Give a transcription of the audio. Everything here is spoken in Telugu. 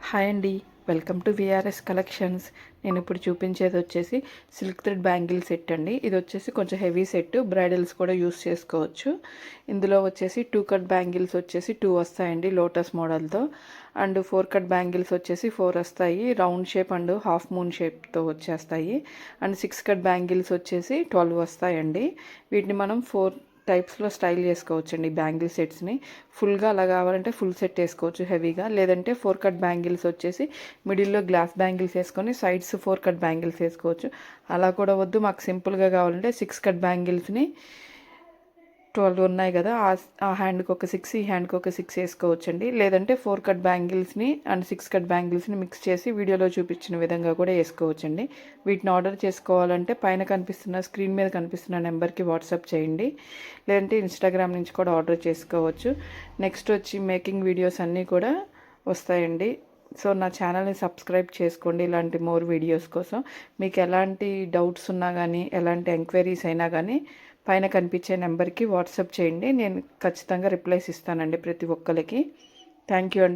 హాయ్ అండి, వెల్కమ్ టు విఆర్ఎస్ కలెక్షన్స్. నేను ఇప్పుడు చూపించేది వచ్చేసి సిల్క్ థ్రెడ్ బ్యాంగిల్ సెట్ అండి. ఇది వచ్చేసి కొంచెం హెవీ సెట్, బ్రైడల్స్ కూడా యూస్ చేసుకోవచ్చు. ఇందులో వచ్చేసి 2 కట్ బ్యాంగిల్స్ వచ్చేసి 2 వస్తాయండి లోటస్ మోడల్తో. అండ్ 4 కట్ బ్యాంగిల్స్ వచ్చేసి 4 వస్తాయి, round shape and half moon షేప్తో వచ్చేస్తాయి. అండ్ 6 కట్ బ్యాంగిల్స్ వచ్చేసి 12 వస్తాయండి. వీటిని మనం 4 టైప్స్లో స్టైల్ చేసుకోవచ్చండి. బ్యాంగిల్ సెట్స్ని ఫుల్గా అలా కావాలంటే ఫుల్ సెట్ వేసుకోవచ్చు హెవీగా, లేదంటే 4 కట్ బ్యాంగిల్స్ వచ్చేసి మిడిల్లో గ్లాస్ బ్యాంగిల్స్ వేసుకొని సైడ్స్ 4 కట్ బ్యాంగిల్స్ వేసుకోవచ్చు. అలా కూడా వద్దు, మాకు సింపుల్గా కావాలంటే 6 కట్ బ్యాంగిల్స్ని 12 ఉన్నాయి కదా, ఆ హ్యాండ్కి ఒక 6, ఈ హ్యాండ్కి ఒక 6 వేసుకోవచ్చండి. లేదంటే 4 కట్ బ్యాంగిల్స్ని అండ్ 6 కట్ బ్యాంగిల్స్ని మిక్స్ చేసి వీడియోలో చూపించిన విధంగా కూడా వేసుకోవచ్చండి. వీటిని ఆర్డర్ చేసుకోవాలంటే పైన కనిపిస్తున్న స్క్రీన్ మీద కనిపిస్తున్న నెంబర్కి వాట్సాప్ చేయండి, లేదంటే ఇన్స్టాగ్రామ్ నుంచి కూడా ఆర్డర్ చేసుకోవచ్చు. నెక్స్ట్ వచ్చి మేకింగ్ వీడియోస్ అన్నీ కూడా వస్తాయండి. సో నా ఛానల్ని సబ్స్క్రైబ్ చేసుకోండి ఇలాంటి మోర్ వీడియోస్ కోసం. మీకు ఎలాంటి డౌట్స్ ఉన్నా కానీ, ఎలాంటి ఎంక్వైరీస్ అయినా కానీ పైన కనిపించే నెంబర్కి వాట్సాప్ చేయండి. నేను ఖచ్చితంగా రిప్లైస్ ఇస్తానండి ప్రతి ఒక్కరికి. థ్యాంక్ యూ అండి.